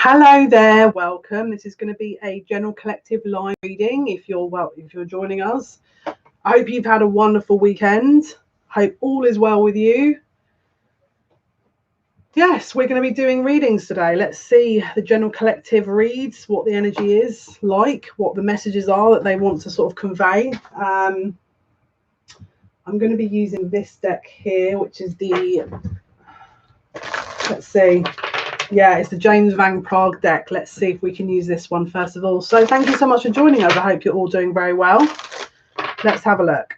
Hello there, welcome. This is going to be a general collective live reading. If you're joining us, I hope you've had a wonderful weekend. Hope all is well with you. Yes, we're going to be doing readings today. Let's see the general collective reads, what the energy is like, what the messages are that they want to sort of convey. I'm going to be using this deck here, which is let's see. Yeah, it's the James Van Prague deck. Let's see if we can use this one first of all. So thank you so much for joining us. I hope you're all doing very well. Let's have a look.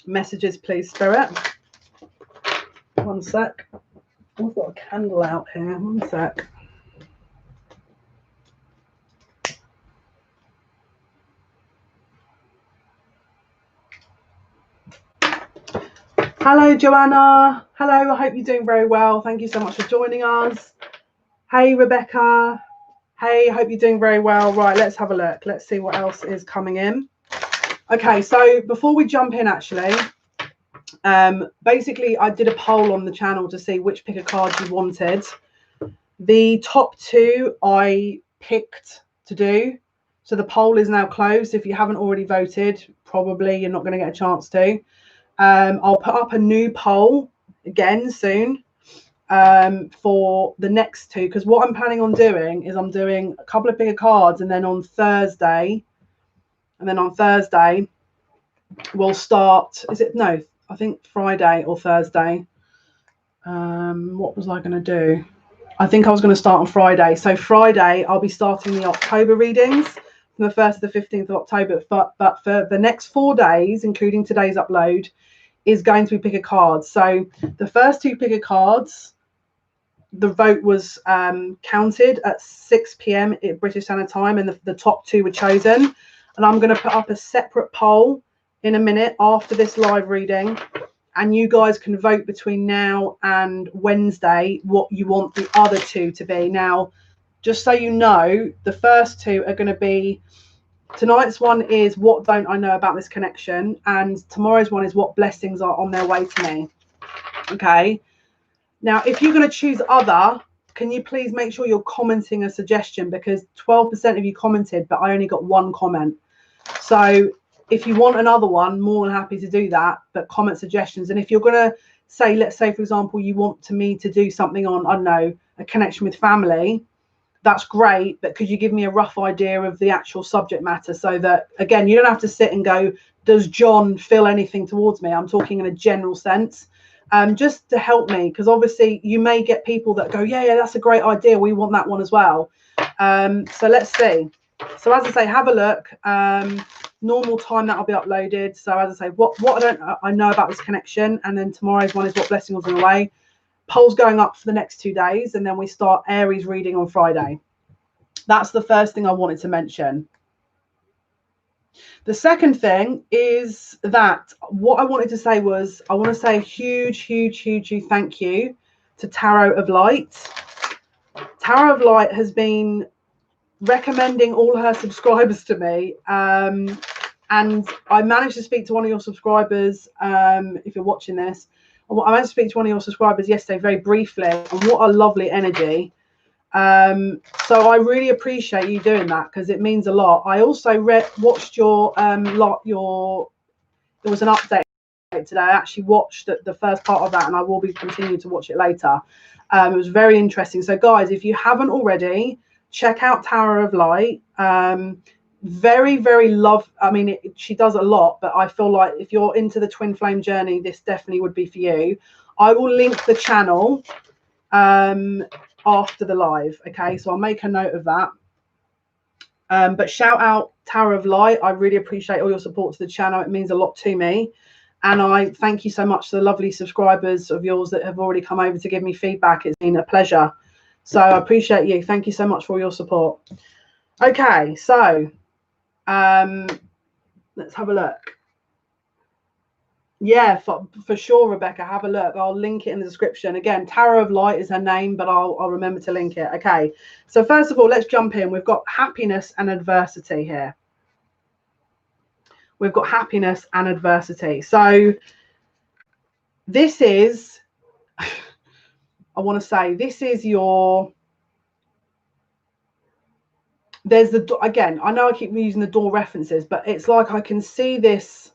Messages, please, Spirit. One sec. I've got a candle out here. One sec. Hello, Joanna. Hello, I hope you're doing very well. Thank you so much for joining us. Hey, Rebecca. Hey, I hope you're doing very well. Right, let's have a look. Let's see what else is coming in. Okay, so before we jump in, actually, basically, I did a poll on the channel to see which pick a card you wanted. The top two I picked to do. So the poll is now closed. If you haven't already voted, probably you're not going to get a chance to. I'll put up a new poll again soon for the next two, because what I'm planning on doing is I'm doing a couple of bigger cards, and then on Thursday we'll start. I think Friday or Thursday. What was I going to do? I think I was going to start on Friday. So Friday I'll be starting the October readings from the 1st to the 15th of October. But for the next 4 days, including today's upload, is going to be pick a card. So the first two pick a cards, the vote was counted at 6 p.m. at British Standard Time, and the top two were chosen. And I'm going to put up a separate poll in a minute after this live reading, and you guys can vote between now and Wednesday what you want the other two to be. Now, just so you know, the first two are going to be, tonight's one is what don't I know about this connection, and tomorrow's one is what blessings are on their way to me. Okay, now if you're going to choose other, can you please make sure you're commenting a suggestion, because 12% of you commented, but I only got one comment. So if you want another one, more than happy to do that, but comment suggestions. And if you're going to say, let's say, for example, you want me to do something on, I don't know, a connection with family, that's great, but could you give me a rough idea of the actual subject matter, so that, again, you don't have to sit and go, does John feel anything towards me? I'm talking in a general sense, just to help me, because obviously you may get people that go, yeah, that's a great idea, we want that one as well. So let's see. So as I say, have a look. Normal time that'll be uploaded. So as I say, what I know about this connection, and then tomorrow's one is what blessing was on the way. Polls going up for the next 2 days, and then we start Aries reading on Friday. That's the first thing I wanted to mention. The second thing is that what I wanted to say was, I want to say a huge thank you to Tarot of Light. Tarot of Light has been recommending all her subscribers to me, and I managed to speak to one of your subscribers. If you're watching this, I managed to speak to one of your subscribers yesterday very briefly, and what a lovely energy. So I really appreciate you doing that, because it means a lot. I also watched your there was an update today. I actually watched the first part of that, and I will be continuing to watch it later. It was very interesting. So guys, if you haven't already, check out Tower of Light. Very love. I mean, she does a lot, but I feel like if you're into the twin flame journey, this definitely would be for you. I will link the channel after the live. Okay, so I'll make a note of that. But shout out Tower of Light. I really appreciate all your support to the channel. It means a lot to me, and I thank you so much to the lovely subscribers of yours that have already come over to give me feedback. It's been a pleasure. So I appreciate you. Thank you so much for your support. Okay, so let's have a look. Yeah, for sure, Rebecca, have a look. I'll link it in the description. Again, Tarot of Light is her name, but I'll remember to link it. Okay, so first of all, let's jump in. We've got happiness and adversity here. We've got happiness and adversity. So this is, I want to say, this is your there's the, again, I know I keep using the door references, but it's like I can see this.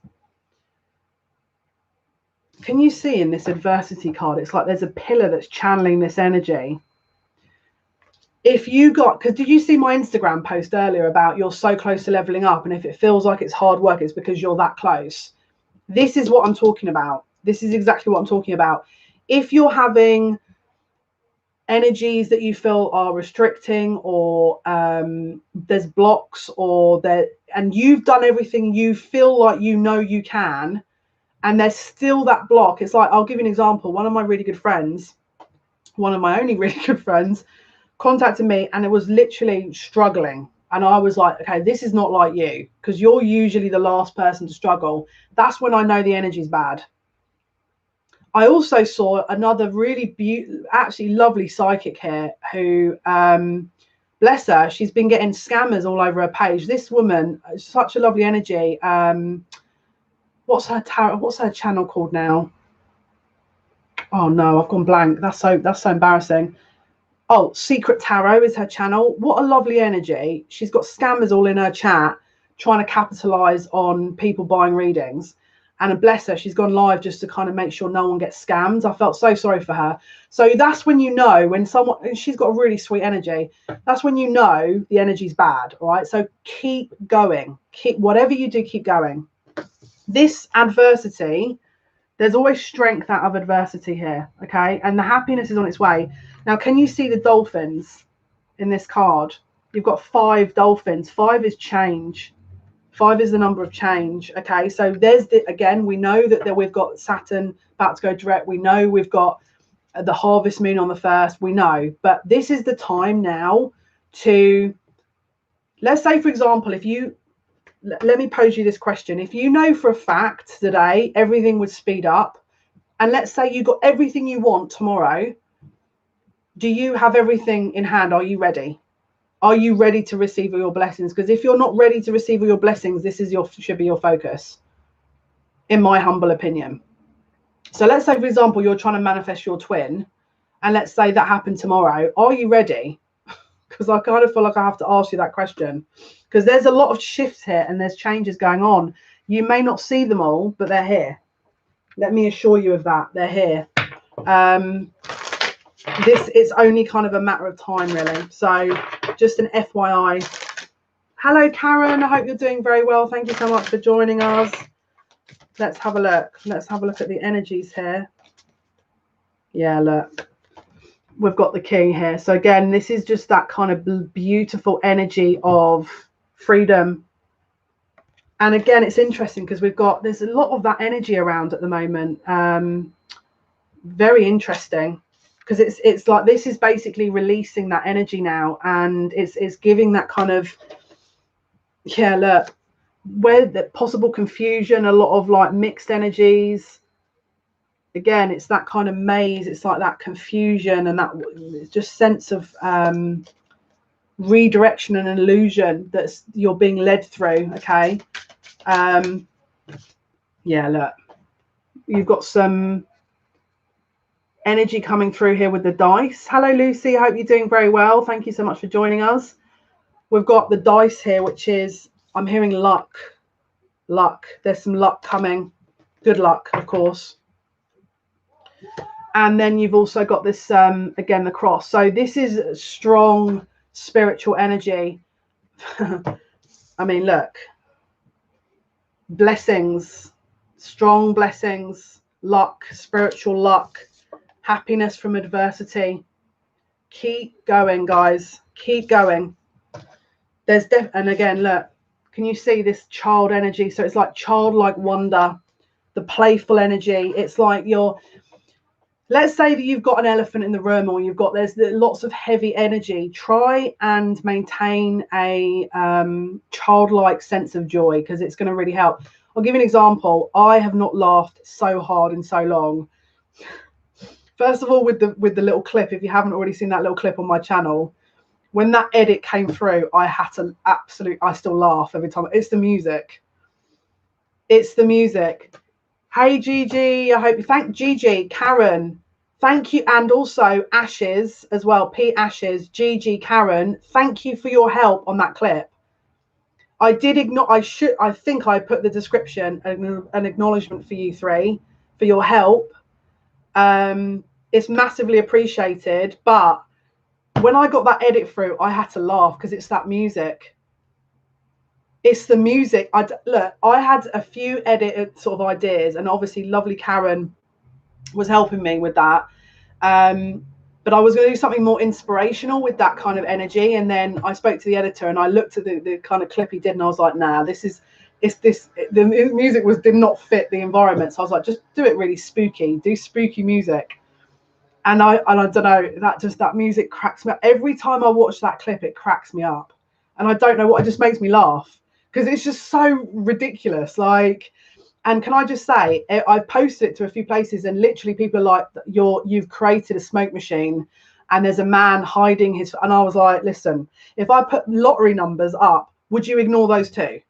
Can you see in this adversity card? It's like there's a pillar that's channeling this energy. If you got, because did you see my Instagram post earlier about you're so close to leveling up, and if it feels like it's hard work, it's because you're that close. This is what I'm talking about. This is exactly what I'm talking about. If you're having energies that you feel are restricting, or there's blocks, or there, and you've done everything you feel like you know you can, and there's still that block. It's like, I'll give you an example. One of my really good friends, one of my only really good friends, contacted me, and it was literally struggling, and I was like, okay, this is not like you, because you're usually the last person to struggle. That's when I know the energy's bad. I also saw another really absolutely lovely psychic here who, bless her, she's been getting scammers all over her page. This woman, such a lovely energy. What's her channel called now? Oh no, I've gone blank. That's so embarrassing. Oh, Secret Tarot is her channel. What a lovely energy. She's got scammers all in her chat trying to capitalize on people buying readings. And bless her, she's gone live just to kind of make sure no one gets scammed. I felt so sorry for her. So that's when you know, when someone, and she's got a really sweet energy, that's when you know the energy's bad. All right. So keep going. Keep, whatever you do, keep going. This adversity, there's always strength out of adversity here. Okay. And the happiness is on its way. Now, can you see the dolphins in this card? You've got 5 dolphins. 5 is change. 5 is the number of change. Okay, so there's the, again, we know that we've got Saturn about to go direct. We know we've got the harvest moon on the 1st. We know, but this is the time now to, let's say, for example, if you, let me pose you this question. If you know for a fact today everything would speed up, and let's say you got everything you want tomorrow, do you have everything in hand? Are you ready? Are you ready to receive all your blessings? Because if you're not ready to receive all your blessings, this is should be your focus, in my humble opinion. So let's say, for example, you're trying to manifest your twin, and let's say that happened tomorrow. Are you ready? Because I kind of feel like I have to ask you that question, because there's a lot of shifts here and there's changes going on. You may not see them all, but they're here. Let me assure you of that. They're here. This is only kind of a matter of time, really. So just an FYI. Hello, Karen. I hope you're doing very well. Thank you so much for joining us. Let's have a look. Let's have a look at the energies here. Yeah, look. We've got the king here. So again, this is just that kind of beautiful energy of freedom. And again, it's interesting because there's a lot of that energy around at the moment. Very interesting. Because it's like this is basically releasing that energy now, and it's giving that kind of, yeah, look, where the possible confusion, a lot of like mixed energies. Again, it's that kind of maze. It's like that confusion and that just sense of redirection and illusion that's you're being led through. Okay, yeah, look, you've got some energy coming through here with the dice. Hello, Lucy. I hope you're doing very well. Thank you so much for joining us. We've got the dice here, which is, I'm hearing luck. There's some luck coming. Good luck, of course. And then you've also got this, again, the cross. So this is strong spiritual energy. I mean, look, blessings, strong blessings, luck, spiritual luck. Happiness from adversity. Keep going, guys. Keep going. There's and again, look, can you see this child energy? So it's like childlike wonder, the playful energy. It's like let's say that you've got an elephant in the room, or there's lots of heavy energy. Try and maintain a childlike sense of joy, because it's going to really help. I'll give you an example. I have not laughed so hard in so long. First of all, with the little clip, if you haven't already seen that little clip on my channel, when that edit came through, I had to I still laugh every time. It's the music. It's the music. Hey, Gigi, thank Gigi, Karen, Thank you. And also Ashes as well. P Ashes, Gigi, Karen, thank you for your help on that clip. I did ignore, I think I put the description, an acknowledgement for you three for your help. It's massively appreciated. But when I got that edit through, I had to laugh because it's that music. It's the music. Look, I had a few edit sort of ideas, and obviously lovely Karen was helping me with that. But I was going to do something more inspirational with that kind of energy. And then I spoke to the editor and I looked at the kind of clip he did, and I was like, nah, the music did not fit the environment. So I was like, just do it really spooky, do spooky music. And I don't know, that music cracks me up. Every time I watch that clip, it cracks me up. And I don't know what, it just makes me laugh because it's just so ridiculous. Like, and can I just say, I posted it to a few places and literally people are like, you've created a smoke machine and there's a man hiding his, and I was like, listen, if I put lottery numbers up, would you ignore those two?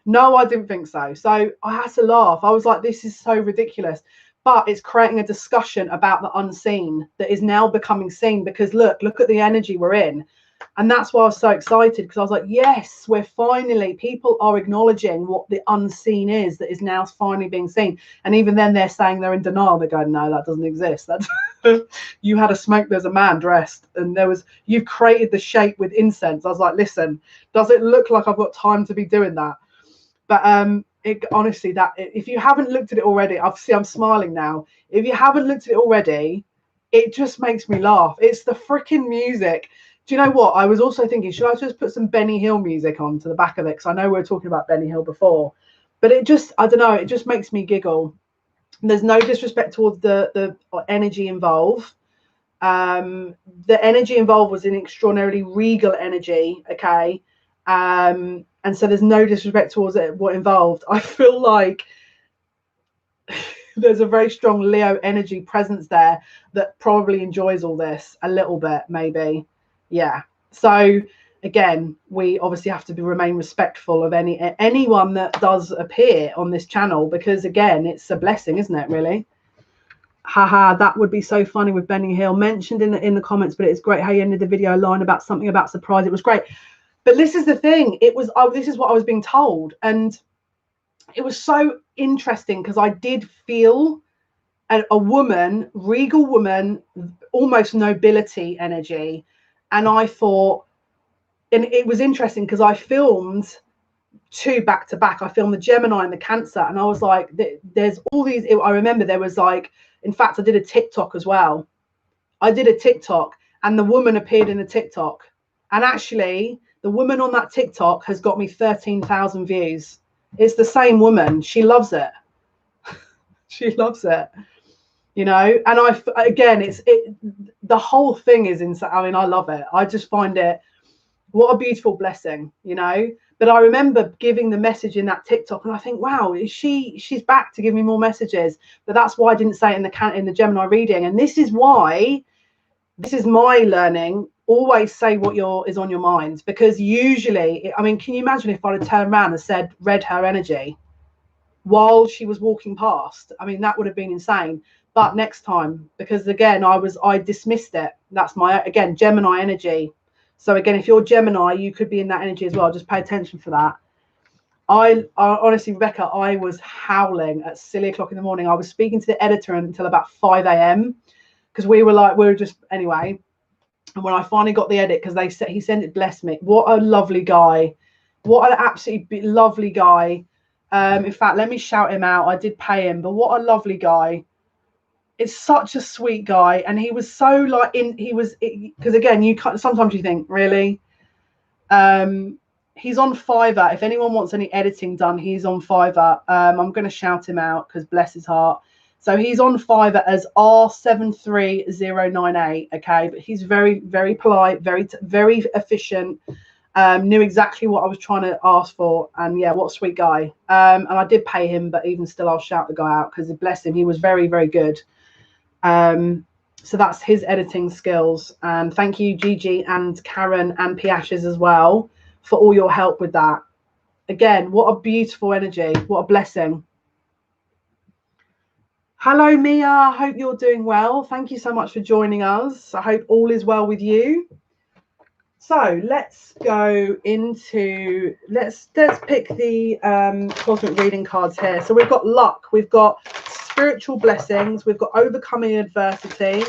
No, I didn't think so. So I had to laugh. I was like, this is so ridiculous. But it's creating a discussion about the unseen that is now becoming seen, because look at the energy we're in. And that's why I was so excited, because I was like, yes, people are acknowledging what the unseen is that is now finally being seen. And even then they're saying they're in denial. They're going, no, that doesn't exist. That's you had a smoke, there's a man dressed, and you've created the shape with incense. I was like, listen, does it look like I've got time to be doing that? But honestly, if you haven't looked at it already, I'm smiling now. If you haven't looked at it already, it just makes me laugh. It's the freaking music. Do you know what? I was also thinking, should I just put some Benny Hill music on to the back of it? Because I know we were talking about Benny Hill before. But I don't know, it just makes me giggle. There's no disrespect towards the energy involved. The energy involved was an extraordinarily regal energy, okay? And so there's no disrespect towards what involved. I feel like there's a very strong Leo energy presence there that probably enjoys all this a little bit, maybe. Yeah. So again, we obviously have to remain respectful of anyone that does appear on this channel, because again, it's a blessing, isn't it, really? Haha, that would be so funny with Benny Hill mentioned in the comments. But it's great how you ended the video line about something about surprise. It was great. But this is the thing, this is what I was being told, and it was so interesting because I did feel a woman, regal woman, almost nobility energy. And I thought, and it was interesting because I filmed two back to back. I filmed the Gemini and the Cancer, and I was like, there's all these. I remember there was like, in fact, I did a TikTok as well. I did a TikTok, and the woman appeared in the TikTok, and actually the woman on that TikTok has got me 13,000 views. It's the same woman. She loves it. She loves it, you know. And again, the whole thing is insane. I mean, I love it. I just find it, what a beautiful blessing, you know. But I remember giving the message in that TikTok, and I think, wow, she's back to give me more messages. But that's why I didn't say it in the Gemini reading. And this is why, this is my learning. Always say what is on your mind, because usually, I mean, can you imagine if I'd have turned around and read her energy while she was walking past? I mean, that would have been insane. But next time, because again, I dismissed it. That's again, Gemini energy. So again, if you're Gemini, you could be in that energy as well. Just pay attention for that. I honestly, Rebecca, I was howling at silly o'clock in the morning. I was speaking to the editor until about 5 a.m. because we were just, anyway. And when I finally got the edit, because he sent it, bless me. What a lovely guy. What an absolutely lovely guy. In fact, let me shout him out. I did pay him, but what a lovely guy. It's such a sweet guy. And he was so like, because again, sometimes you think, really? He's on Fiverr. If anyone wants any editing done, he's on Fiverr. I'm going to shout him out because bless his heart. So he's on Fiverr as R73098. Okay, but he's very, very polite, very, very efficient. Knew exactly what I was trying to ask for, and yeah, what a sweet guy. And I did pay him, but even still, I'll shout the guy out because bless him, he was very, very good. So that's his editing skills. And thank you, Gigi and Karen and Piashes as well, for all your help with that. Again, what a beautiful energy. What a blessing. Hello, Mia. Hope you're doing well. Thank you so much for joining us. I hope all is well with you. So let's go into, let's pick the cosmic reading cards here. So we've got luck, we've got spiritual blessings, we've got overcoming adversity.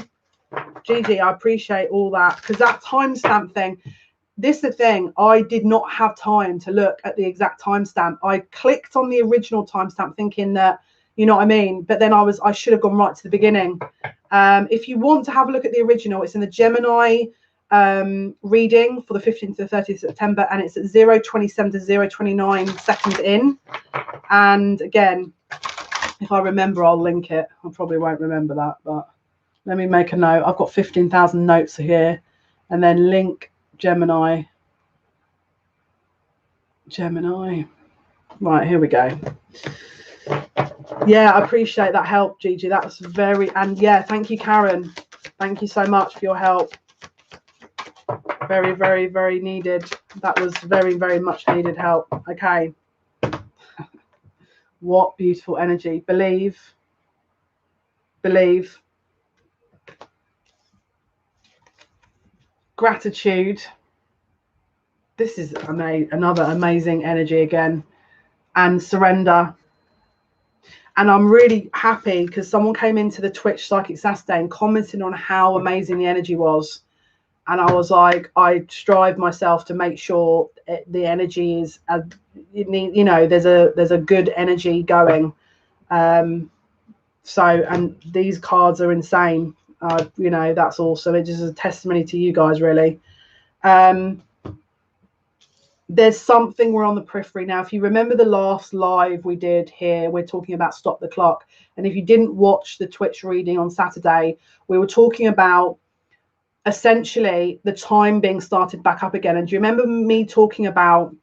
Gigi, I appreciate all that, because that timestamp thing, this is the thing, I did not have time to look at the exact timestamp. I clicked on the original timestamp thinking that, you know what I mean, but then I should have gone right to the beginning. If you want to have a look at the original, it's in the Gemini reading for the 15th to the 30th of September, and it's at 0:27 to 0:29 seconds in. And again, if I remember, I'll link it. I probably won't remember that, but let me make a note. I've got 15,000 notes here, and then link Gemini. Right, here we go. Yeah, I appreciate that help, Gigi. That's very, and yeah, thank you, Karen. Thank you so much for your help. Very, very, very needed. That was very, very much needed help. Okay. What beautiful energy. Believe. Gratitude. This is another amazing energy again. And surrender. And I'm really happy because someone came into the Twitch Psychic Saturday and commented on how amazing the energy was. And I was like, I strive myself to make sure the energy is, you know, there's a good energy going. So, and these cards are insane. You know, that's awesome. It just is a testimony to you guys, really. There's something, we're on the periphery now. If you remember the last live we did here, we're talking about Stop the Clock. And if you didn't watch the Twitch reading on Saturday, we were talking about essentially the time being started back up again. And do you remember me talking about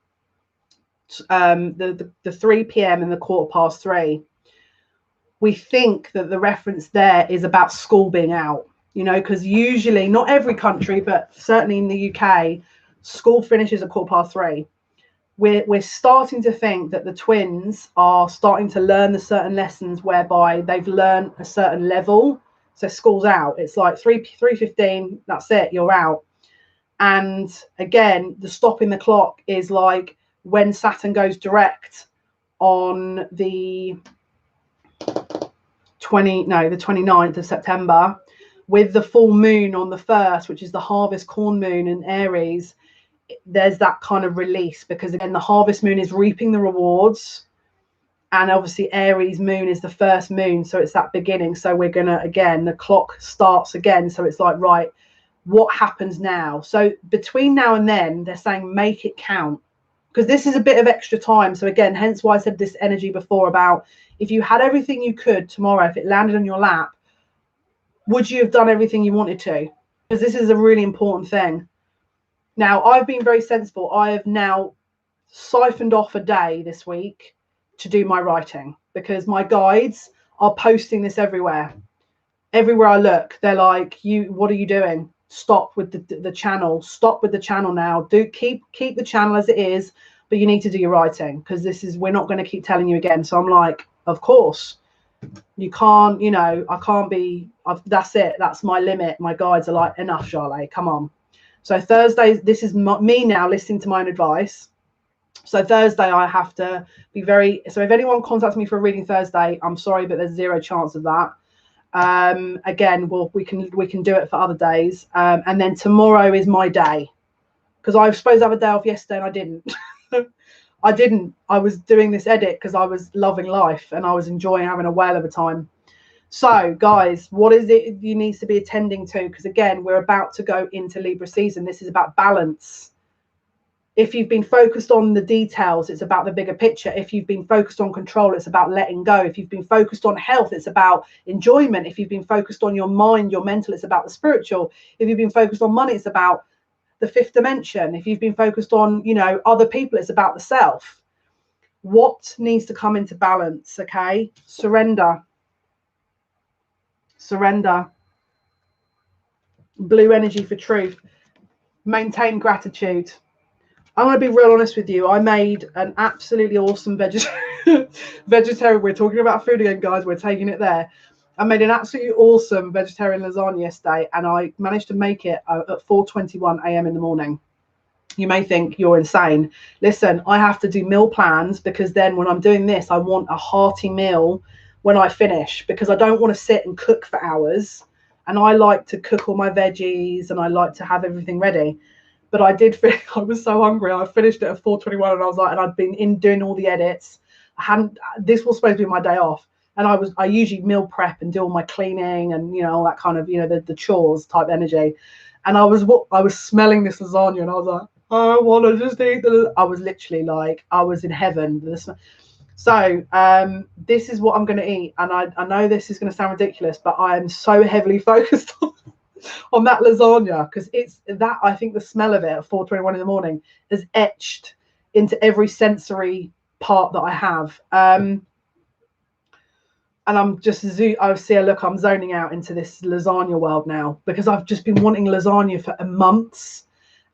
the 3 p.m. and the 3:15? We think that the reference there is about school being out, you know, because usually, not every country, but certainly in the UK, school finishes at 3:15. We're starting to think that the twins are starting to learn the certain lessons whereby they've learned a certain level. So school's out. It's like 3:15. That's it. You're out. And again, the stopping the clock is like when Saturn goes direct on the 29th of September, with the full moon on the 1st, which is the harvest corn moon in Aries. There's that kind of release, because again, the harvest moon is reaping the rewards. And obviously Aries moon is the first moon, so it's that beginning. So we're gonna, again, the clock starts again. So it's like, right, what happens now? So between now and then, they're saying make it count, because this is a bit of extra time. So again, hence why I said this energy before about if you had everything you could tomorrow, if it landed on your lap, would you have done everything you wanted to? Because this is a really important thing. Now, I've been very sensible. I have now siphoned off a day this week to do my writing, because my guides are posting this everywhere. Everywhere I look, they're like, what are you doing? Stop with the channel. Stop with the channel now. Keep the channel as it is, but you need to do your writing, because we're not going to keep telling you again. So I'm like, of course, you can't, you know, I can't be, that's it. That's my limit. My guides are like, enough, Jale, come on. So Thursdays, this is me now listening to my own advice. So Thursday, I have to be very, so if anyone contacts me for a reading Thursday, I'm sorry, but there's zero chance of that. Again, we can do it for other days. And then tomorrow is my day, because I was supposed to have a day off yesterday and I didn't. I was doing this edit because I was loving life and I was enjoying having a whale of a time. So guys, what is it you need to be attending to? Because again, we're about to go into Libra season. This is about balance. If you've been focused on the details, it's about the bigger picture. If you've been focused on control, it's about letting go. If you've been focused on health, it's about enjoyment. If you've been focused on your mind, your mental, it's about the spiritual. If you've been focused on money, it's about the fifth dimension. If you've been focused on, you know, other people, it's about the self. What needs to come into balance? Okay, surrender. Blue energy for truth. Maintain gratitude. I'm going to be real honest with you. I made an absolutely awesome vegetarian. We're talking about food again, guys. We're taking it there. I made an absolutely awesome vegetarian lasagna yesterday, and I managed to make it at 4:21 a.m. in the morning. You may think you're insane. Listen, I have to do meal plans because then when I'm doing this, I want a hearty meal when I finish, because I don't want to sit and cook for hours. And I like to cook all my veggies and I like to have everything ready. But I did feel I was so hungry. I finished it at 4:21 and I was like, and I'd been in doing all the edits. This was supposed to be my day off. And I usually meal prep and do all my cleaning and, you know, all that kind of, you know, the chores type energy. And I was smelling this lasagna and I was like, I want to just eat I was literally like, I was in heaven. So this is what I'm going to eat. And I know this is going to sound ridiculous, but I am so heavily focused on that lasagna, because it's that, I think the smell of it at 4:21 in the morning is etched into every sensory part that I have. And I'm just, I see a look, I'm zoning out into this lasagna world now, because I've just been wanting lasagna for months.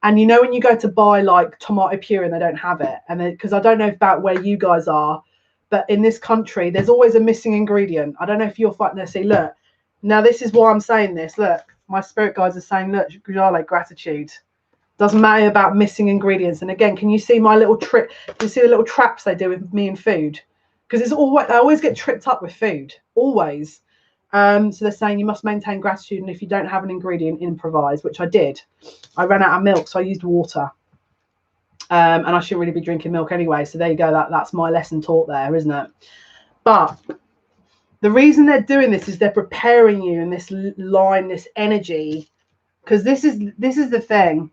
And you know, when you go to buy like tomato puree and they don't have it, and because I don't know about where you guys are, but in this country, there's always a missing ingredient. I don't know if you're fighting to see, look, now this is why I'm saying this. Look, my spirit guides are saying, look, Jale, gratitude. Doesn't matter about missing ingredients. And again, can you see my little trick? Can you see the little traps they do with me and food? Because it's always, I always get tripped up with food, always. So they're saying you must maintain gratitude, and if you don't have an ingredient, improvise, which I did. I ran out of milk, so I used water. And I shouldn't really be drinking milk anyway. So there you go. That's my lesson taught there, isn't it? But the reason they're doing this is they're preparing you in this line, this energy, because this is the thing.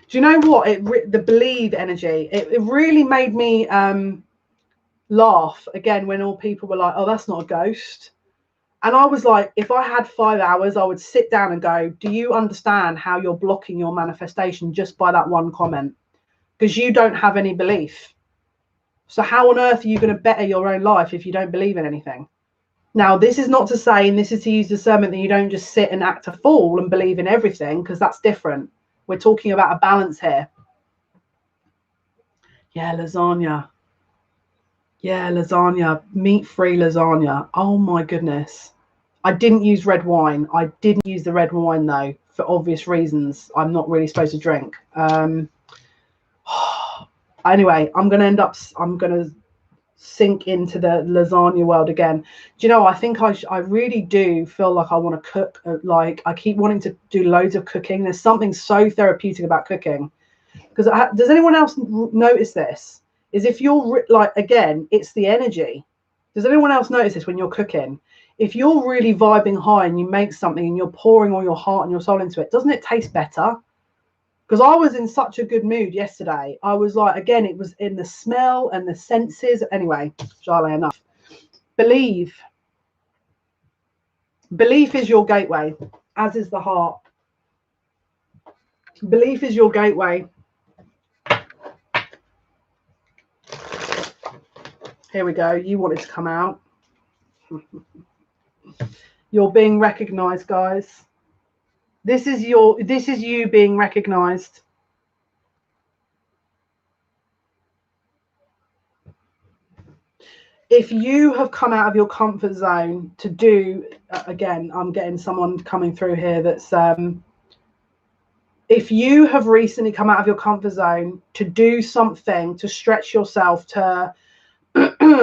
Do you know what? The believe energy, it really made me laugh again when all people were like, oh, that's not a ghost. And I was like, if I had 5 hours, I would sit down and go, do you understand how you're blocking your manifestation just by that one comment? Because you don't have any belief. So how on earth are you going to better your own life if you don't believe in anything? Now, this is not to say, and this is to use discernment, that you don't just sit and act a fool and believe in everything, because that's different. We're talking about a balance here. Yeah, lasagna. Yeah, lasagna. Meat-free lasagna. Oh, my goodness. I didn't use red wine. I didn't use the red wine, though, for obvious reasons. I'm not really supposed to drink. Anyway, I'm going to sink into the lasagna world again. Do you know, I think I really do feel like I want to cook. Like, I keep wanting to do loads of cooking. There's something so therapeutic about cooking. Because does anyone else notice this? Is if you're like, again, it's the energy. Does anyone else notice this when you're cooking? If you're really vibing high and you make something and you're pouring all your heart and your soul into it, doesn't it taste better? Because I was in such a good mood yesterday. I was like, again, it was in the smell and the senses. Anyway, Jale, enough. Believe. Belief is your gateway, as is the heart. Belief is your gateway. Here we go. You wanted to come out. You're being recognized, guys. This is you being recognized. If you have come out of your comfort zone to do, again, I'm getting someone coming through here that's, if you have recently come out of your comfort zone to do something, to stretch yourself, to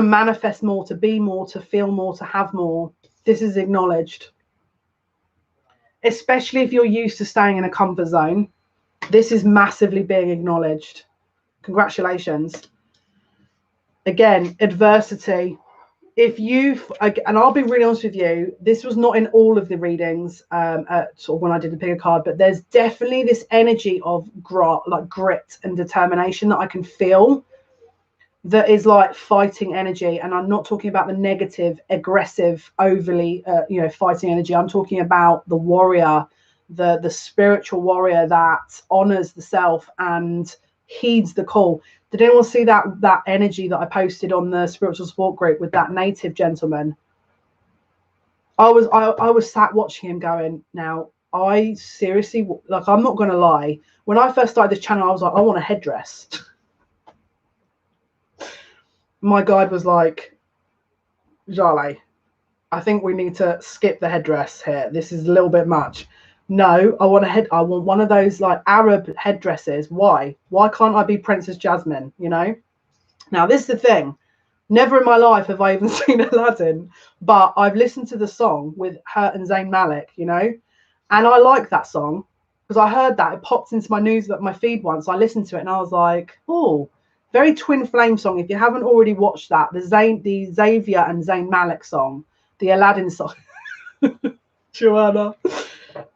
manifest more, to be more, to feel more, to have more, this is acknowledged. Especially if you're used to staying in a comfort zone, this is massively being acknowledged. Congratulations. Again, adversity. If you've, and I'll be really honest with you, this was not in all of the readings sort of when I did the pick a card, but there's definitely this energy of grit and determination that I can feel, that is like fighting energy. And I'm not talking about the negative, aggressive, overly, fighting energy. I'm talking about the warrior, the spiritual warrior that honors the self and heeds the call. Did anyone see that energy that I posted on the spiritual support group with that native gentleman? I was sat watching him going, now, I seriously, like, I'm not going to lie. When I first started this channel, I was like, I want a headdress. My guide was like, Jale, I think we need to skip the headdress here. This is a little bit much. No, I want one of those like Arab headdresses. Why? Why can't I be Princess Jasmine? You know? Now this is the thing. Never in my life have I even seen Aladdin, but I've listened to the song with her and Zayn Malik, you know, and I like that song because I heard that it popped into my feed once. I listened to it and I was like, oh, very Twin Flame song. If you haven't already watched that, the Xavier and Zayn Malik song, the Aladdin song, Joanna.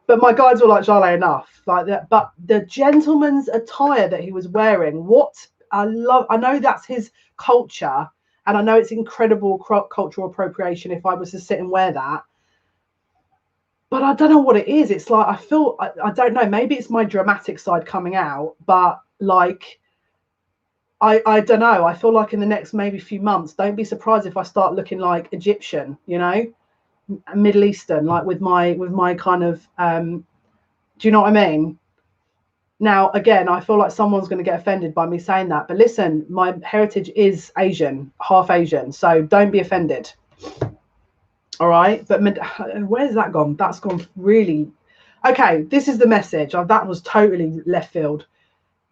But my guides were like, Jale, enough, like that. But the gentleman's attire that he was wearing, what I love, I know that's his culture. And I know it's incredible cultural appropriation if I was to sit and wear that. But I don't know what it is. It's like, I don't know. Maybe it's my dramatic side coming out. But like, I don't know. I feel like in the next maybe few months, don't be surprised if I start looking like Egyptian, you know, Middle Eastern, like with my kind of, do you know what I mean? Now, again, I feel like someone's going to get offended by me saying that. But listen, my heritage is Asian, half Asian. So don't be offended. All right. But where's that gone? That's gone really. Okay. This is the message. That was totally left field.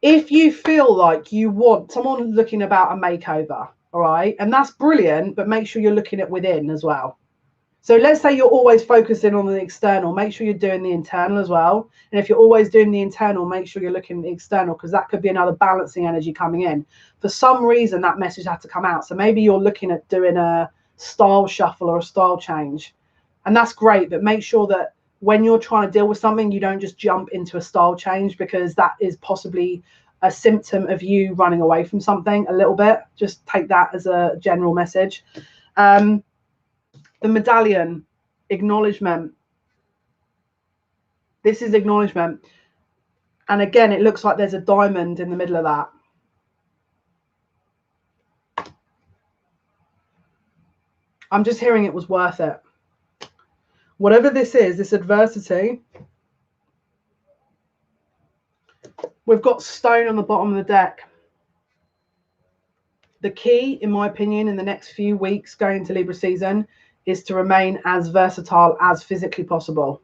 If you feel like you want someone looking about a makeover, all right, and that's brilliant, but make sure you're looking at within as well. So let's say you're always focusing on the external, make sure you're doing the internal as well. And if you're always doing the internal, make sure you're looking at the external, because that could be another balancing energy coming in. For some reason, that message had to come out. So maybe you're looking at doing a style shuffle or a style change. And that's great, but make sure that when you're trying to deal with something, you don't just jump into a style change, because that is possibly a symptom of you running away from something a little bit. Just take that as a general message. The medallion, acknowledgement. This is acknowledgement. And again, it looks like there's a diamond in the middle of that. I'm just hearing it was worth it. Whatever this is, this adversity. We've got stone on the bottom of the deck. The key, in my opinion, in the next few weeks going into Libra season is to remain as versatile as physically possible.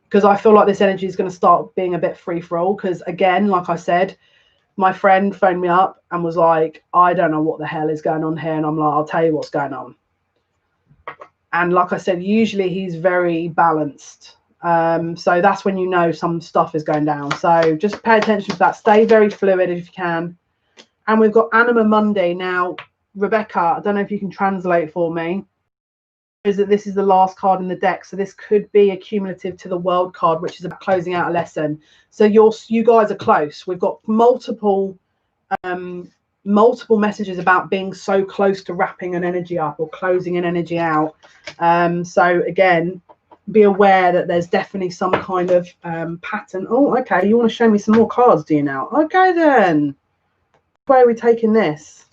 Because I feel like this energy is going to start being a bit free for all. Because again, like I said, my friend phoned me up and was like, I don't know what the hell is going on here. And I'm like, I'll tell you what's going on. And like I said, usually he's very balanced. So that's when you know some stuff is going down. So just pay attention to that. Stay very fluid if you can. And we've got Anima Mundi. Now, Rebecca, I don't know if you can translate for me. Is that this is the last card in the deck. So this could be a cumulative to the world card, which is about closing out a lesson. So you guys are close. We've got multiple messages about being so close to wrapping an energy up or closing an energy out. So again, be aware that there's definitely some kind of pattern. Oh, okay. You want to show me some more cards, do you now? Okay, then. Where are we taking this?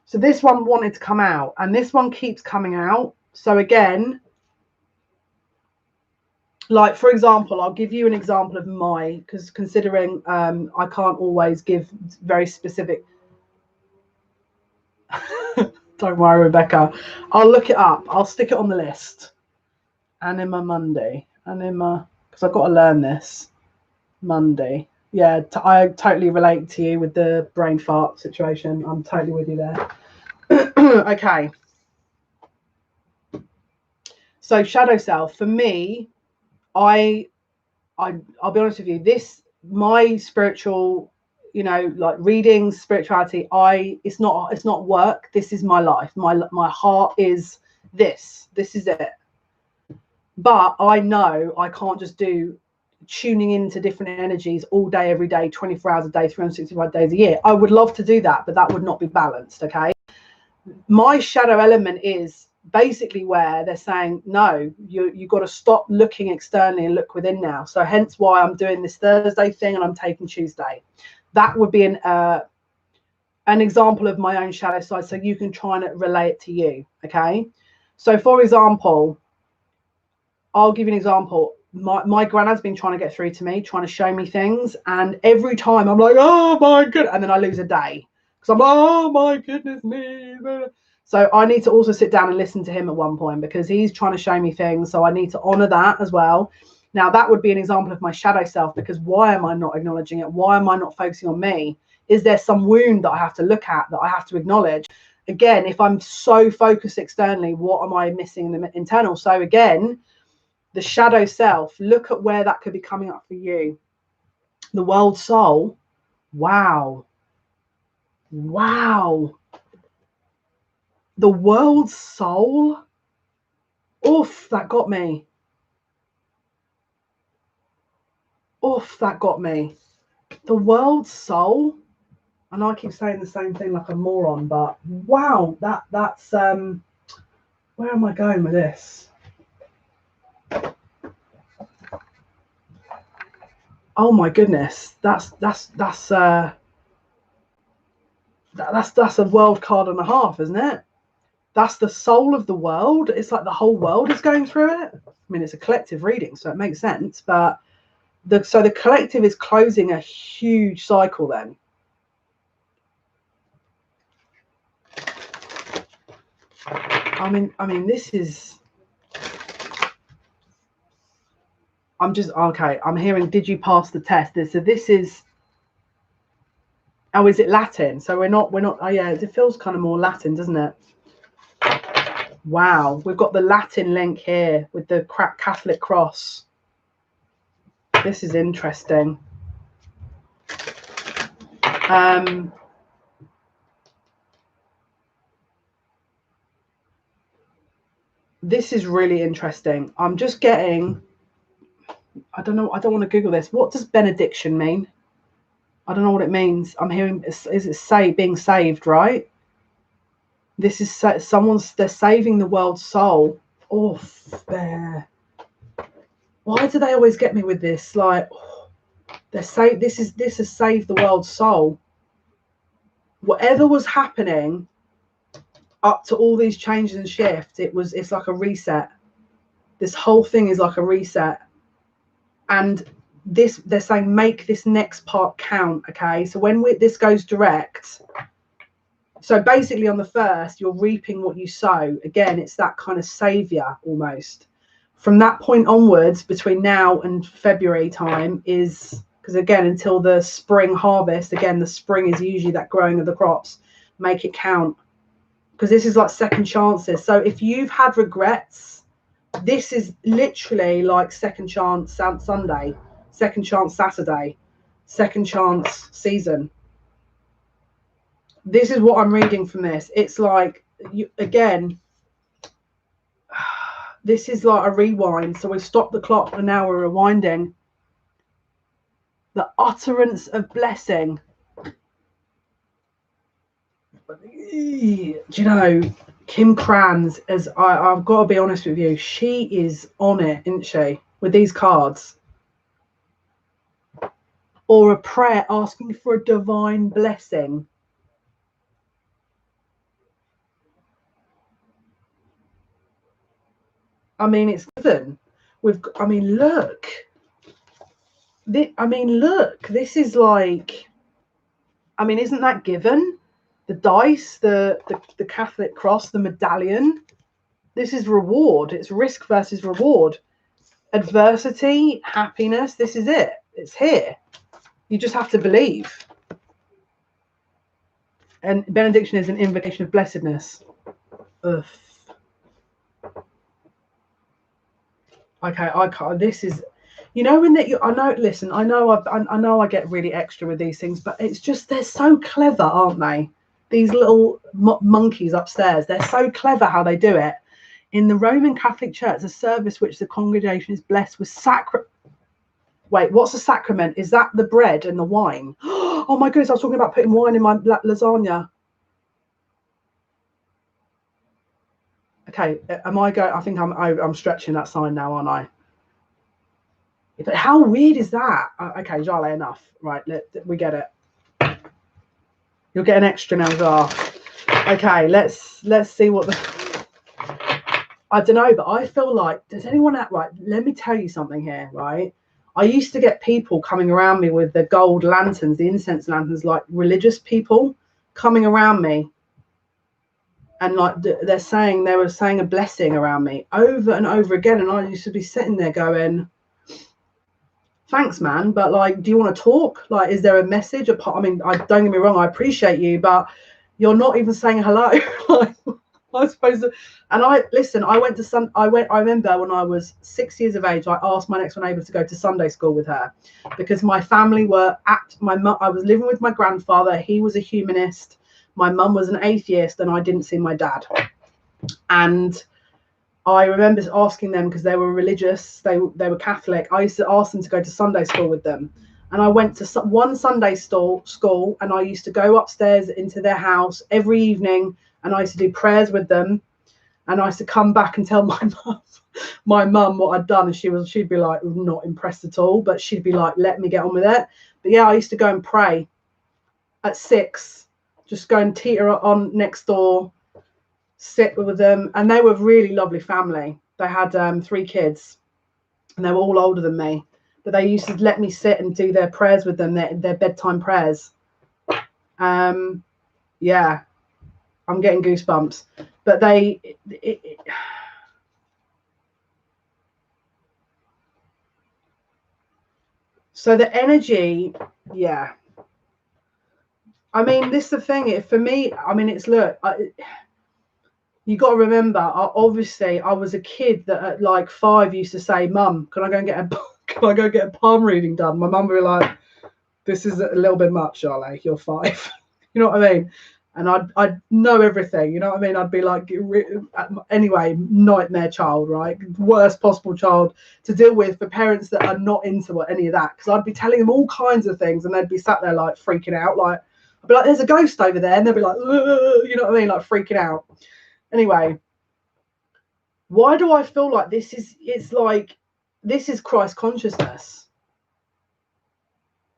So this one wanted to come out, and this one keeps coming out. So again, like, for example, I'll give you an example of because considering I can't always give very specific. Don't worry, Rebecca. I'll look it up. I'll stick it on the list. Anima Mundi. Anima, because I've got to learn this. Mundi. Yeah, I totally relate to you with the brain fart situation. I'm totally with you there. Okay. So shadow self, for me, I'll be honest with you, my spiritual, you know, like readings, spirituality, it's not work. This is my life. My heart is this is it. But I know I can't just do tuning into different energies all day, every day, 24 hours a day, 365 days a year. I would love to do that, but that would not be balanced. Okay. My shadow element is basically where they're saying, no, you've got to stop looking externally and look within now. So hence why I'm doing this Thursday thing and I'm taking Tuesday. That would be an example of my own shadow side, so you can try and relate it to you. Okay. So for example, I'll give you an example. My granddad's been trying to get through to me, trying to show me things. And every time I'm like, oh my goodness. And then I lose a day because I'm like, oh my goodness me. So I need to also sit down and listen to him at one point, because he's trying to show me things. So I need to honor that as well. Now, that would be an example of my shadow self, because why am I not acknowledging it? Why am I not focusing on me? Is there some wound that I have to look at, that I have to acknowledge? Again, if I'm so focused externally, what am I missing in the internal? So again, the shadow self, look at where that could be coming up for you. The world soul. Wow. Wow. The world soul. Oof, that got me. Oof, that got me. The world soul. And I keep saying the same thing like a moron, but wow, that's where am I going with this? Oh my goodness, that's a world card and a half, isn't it? That's the soul of the world. It's like the whole world is going through it. I mean, it's a collective reading, so it makes sense. But the collective is closing a huge cycle then. I mean, this is. I'm just okay. I'm hearing. Did you pass the test? So this is. Oh, is it Latin? So we're not. Oh, yeah. It feels kind of more Latin, doesn't it? Wow, we've got the Latin link here with the Catholic cross. This is interesting. This is really interesting. I'm just getting. I don't know. I don't want to Google this. What does benediction mean? I don't know what it means. I'm hearing. Is it being saved? Right. This is they're saving the world's soul. Oh, there. Why do they always get me with this? Like, they're this has saved the world's soul. Whatever was happening up to all these changes and shifts, it's like a reset. This whole thing is like a reset. And they're saying, make this next part count. Okay, so when this goes direct. So basically on the 1st, you're reaping what you sow. Again, it's that kind of savior almost. From that point onwards, between now and February time, is because again, until the spring harvest, again, the spring is usually that growing of the crops. Make it count. Because this is like second chances. So if you've had regrets, this is literally like second chance Sunday, second chance Saturday, second chance season. This is what I'm reading from this. It's like, again, this is like a rewind. So we stopped the clock and now we're rewinding. The utterance of blessing. Do you know, Kim Kranz, I've got to be honest with you, she is on it, isn't she, with these cards? Or a prayer asking for a divine blessing. I mean, it's given. I mean, look. This is like, I mean, isn't that given? The dice, the Catholic cross, the medallion. This is reward. It's risk versus reward. Adversity, happiness. This is it. It's here. You just have to believe. And benediction is an invocation of blessedness. Ugh. Okay, I can't. This is, you know, when that you. I know. Listen, I know. I know. I get really extra with these things, but it's just they're so clever, aren't they? These little monkeys upstairs. They're so clever how they do it. In the Roman Catholic Church, a service which the congregation is blessed with sacrament. Wait, what's a sacrament? Is that the bread and the wine? Oh my goodness, I was talking about putting wine in my lasagna. Okay, am I going? I think I'm stretching that sign now, aren't I? But how weird is that? Okay, Jale, enough. Right, we get it. You'll get an extra now as well. Okay, let's see what the. I don't know, but I feel like, does anyone act right? Let me tell you something here, right? I used to get people coming around me with the gold lanterns, the incense lanterns, like religious people coming around me. And like they were saying a blessing around me over and over again, and I used to be sitting there going, thanks, man, but like, do you want to talk? Like, is there a message? I mean, don't get me wrong, I appreciate you, but you're not even saying hello. Like, I was supposed to. And I went to I remember when I was 6 years of age, I asked my next door neighbour to go to Sunday school with her, because my family were I was living with my grandfather. He was a humanist. My mum was an atheist, and I didn't see my dad. And I remember asking them, because they were religious, they were Catholic. I used to ask them to go to Sunday school with them. And I went to one Sunday school, and I used to go upstairs into their house every evening, and I used to do prayers with them. And I used to come back and tell my mum what I'd done, and she'd be like, not impressed at all, but she'd be like, let me get on with it. But yeah, I used to go and pray at 6, just go and teeter on next door, sit with them. And they were a really lovely family. They had 3 kids, and they were all older than me, but they used to let me sit and do their prayers with them, their bedtime prayers. Yeah, I'm getting goosebumps. But so the energy, yeah. I mean, this is the thing. For me, I mean, it's you got to remember, obviously, I was a kid that at like 5 used to say, "Mum, can I go and get a palm reading done?" My mum would be like, "This is a little bit much, Jale. You're 5." You know what I mean? And I'd know everything. You know what I mean? I'd be like, anyway, nightmare child, right? Worst possible child to deal with for parents that are not into any of that. Because I'd be telling them all kinds of things, and they'd be sat there like freaking out. Like, I'd be like, "There's a ghost over there," and they'd be like, "Ugh," you know what I mean? Like freaking out. Anyway, why do I feel like this is Christ consciousness?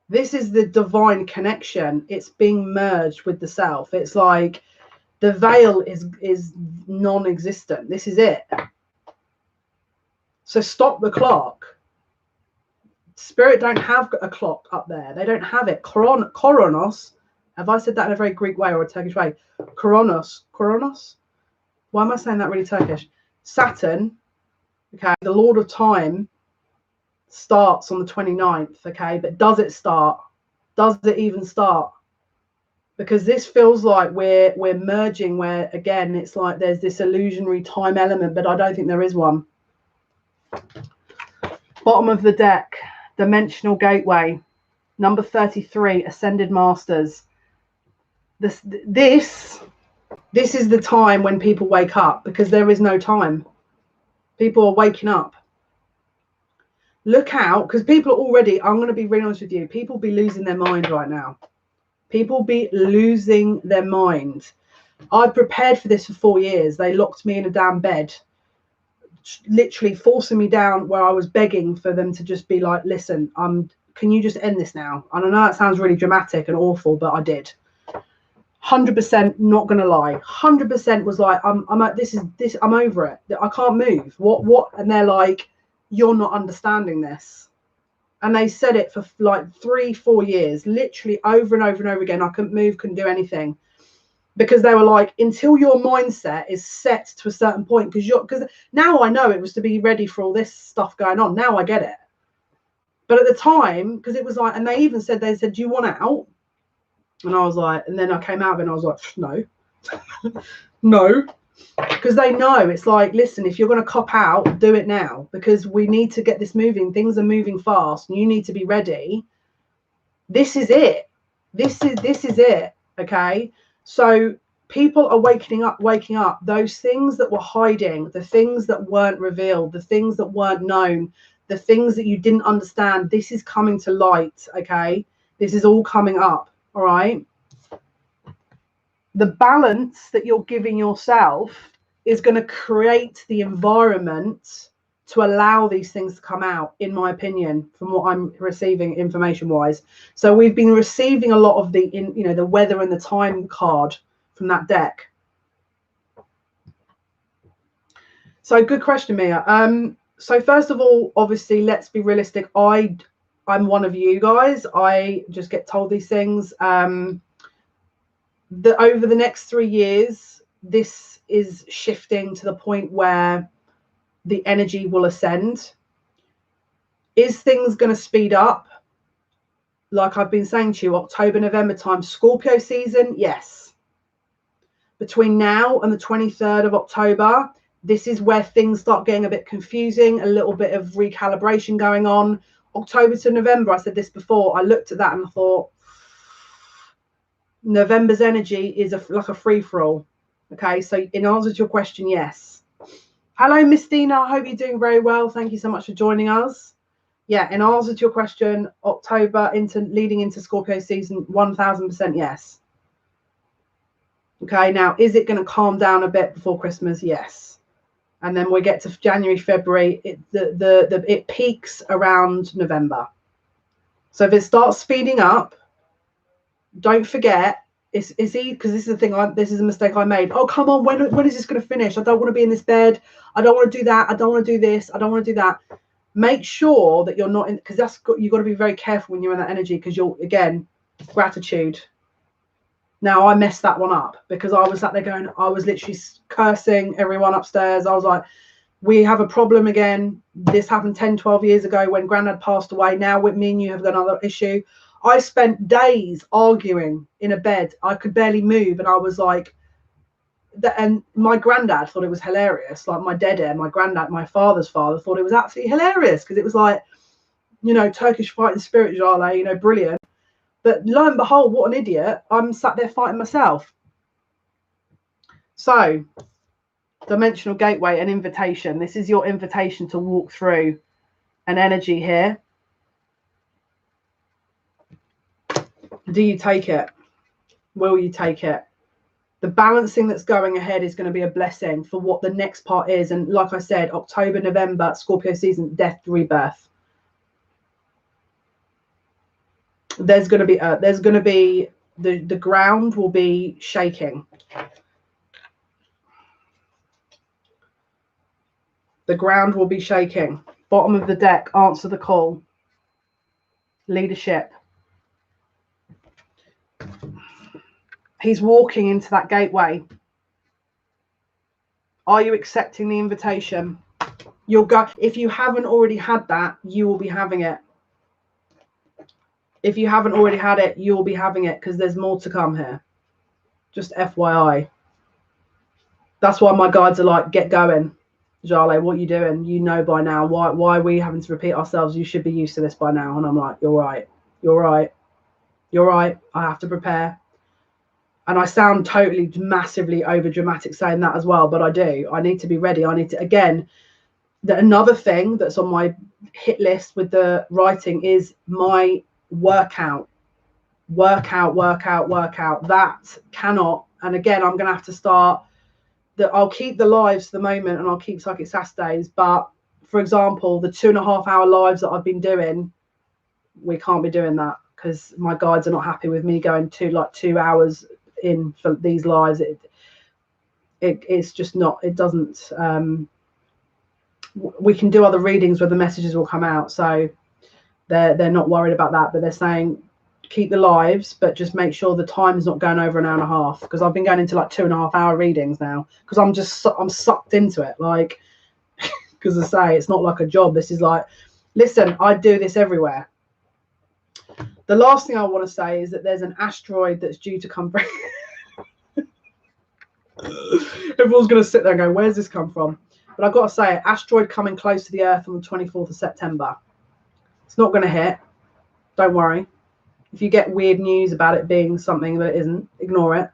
This is the divine connection. It's being merged with the self. It's like the veil is non-existent. This is it. So stop the clock. Spirit don't have a clock up there. They don't have it. Koronos. Have I said that in a very Greek way or a Turkish way? Koronos. Why am I saying that really Turkish? Saturn, okay, the Lord of Time, starts on the 29th, okay, but does it start? Does it even start? Because this feels like we're merging, where again it's like there's this illusionary time element, but I don't think there is one. Bottom of the deck, dimensional gateway, number 33, ascended masters. This is the time when people wake up, because there is no time. People are waking up. Look out, because people are already, I'm going to be really honest with you, people be losing their mind right now. People be losing their mind. I prepared for this for 4 years. They locked me in a damn bed, literally forcing me down, where I was begging for them to just be like, listen, can you just end this now? And I know that sounds really dramatic and awful, but I did. 100%, not gonna lie, 100% was like, I'm over it. I can't move. What? And they're like, you're not understanding this. And they said it for like 3-4 years, literally over and over and over again. I couldn't move, couldn't do anything, because they were like, until your mindset is set to a certain point, because now I know it was to be ready for all this stuff going on. Now I get it. But at the time, because it was like, and they said, do you want out? And I was like, and then I came out of it and I was like, no, no, because they know it's like, listen, if you're going to cop out, do it now, because we need to get this moving. Things are moving fast and you need to be ready. This is it. This is it. Okay. So people are waking up. Those things that were hiding, the things that weren't revealed, the things that weren't known, the things that you didn't understand, this is coming to light. Okay. This is all coming up. All right. The balance that you're giving yourself is going to create the environment to allow these things to come out, in my opinion, from what I'm receiving information wise. So we've been receiving a lot of the weather and the time card from that deck. So good question, Mia. So first of all, obviously, let's be realistic. I'm one of you guys. I just get told these things. Over the next 3 years, this is shifting to the point where the energy will ascend. Is things going to speed up? Like I've been saying to you, October, November time, Scorpio season, yes. Between now and the 23rd of October, this is where things start getting a bit confusing, a little bit of recalibration going on. October to November, I said this before, I looked at that and thought, November's energy is like a free-for-all. Okay, so in answer to your question, yes. Hello, Miss Dina. I hope you're doing very well. Thank you so much for joining us. Yeah, in answer to your question, October leading into Scorpio season, 1000% yes. Okay, now is it going to calm down a bit before Christmas? Yes. And then we get to January, February, it peaks around November. So if it starts speeding up, don't forget, it's easy, because this is the thing, this is a mistake I made. Oh, come on, when is this going to finish? I don't want to be in this bed. I don't want to do that. I don't want to do this. I don't want to do that. Make sure that you're not in, because you've got to be very careful when you're in that energy, because you'll, again, gratitude. Now, I messed that one up because I was sat there going, I was literally cursing everyone upstairs. I was like, we have a problem again. This happened 10, 12 years ago when Grandad passed away. Now with me and you have got another issue. I spent days arguing in a bed. I could barely move. And I was like, and my granddad thought it was hilarious. Like my dede, my granddad, my father's father thought it was absolutely hilarious because it was like, you know, Turkish fighting spirit, Jale, you know, brilliant. But lo and behold, what an idiot. I'm sat there fighting myself. So, dimensional gateway, an invitation. This is your invitation to walk through an energy here. Do you take it? Will you take it? The balancing that's going ahead is going to be a blessing for what the next part is. And like I said, October, November, Scorpio season, death, rebirth. There's going to be the ground will be shaking. The ground will be shaking. Bottom of the deck, answer the call. Leadership. He's walking into that gateway. Are you accepting the invitation? You'll go. If you haven't already had that, you will be having it. If you haven't already had it, you will be having it, because there's more to come here. Just FYI. That's why my guides are like, get going. Jale, what are you doing? You know by now. Why are we having to repeat ourselves? You should be used to this by now. And I'm like, you're right. You're right. You're right. I have to prepare. And I sound totally massively over dramatic saying that as well, but I do. I need to be ready. I need to, again, another thing that's on my hit list with the writing is my workout. That cannot. And again, I'm going to have to start that. I'll keep the lives for the moment and I'll keep Psychic Saturdays. But for example, the 2.5 hour lives that I've been doing, we can't be doing that because my guides are not happy with me going to like 2 hours in for these lives. It's just not, it doesn't, we can do other readings where the messages will come out. So they're not worried about that, but they're saying keep the lives, but just make sure the time is not going over an hour and a half, because I've been going into like 2.5 hour readings now because I'm sucked into it, like, because I say it's not like a job. This is like, listen, I do this everywhere. The last thing I want to say is that there's an asteroid that's due to come. Everyone's going to sit there and go, where's this come from? But I've got to say, asteroid coming close to the Earth on the 24th of September. It's not going to hit. Don't worry. If you get weird news about it being something that it isn't, ignore it.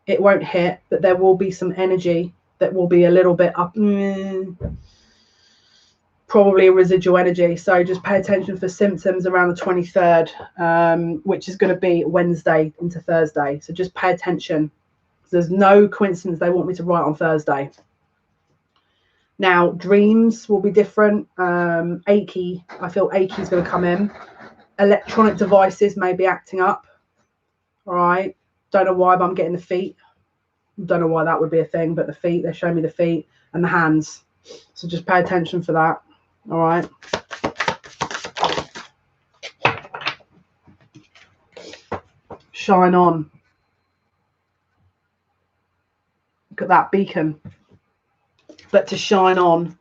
It won't hit, but there will be some energy that will be a little bit up. Probably a residual energy. So just pay attention for symptoms around the 23rd, which is going to be Wednesday into Thursday. So just pay attention. There's no coincidence they want me to write on Thursday. Now, dreams will be different. Achy. I feel achy is going to come in. Electronic devices may be acting up. All right. Don't know why, but I'm getting the feet. Don't know why that would be a thing, but the feet, they're showing me the feet and the hands. So just pay attention for that. All right. Shine on. that beacon. But to shine on,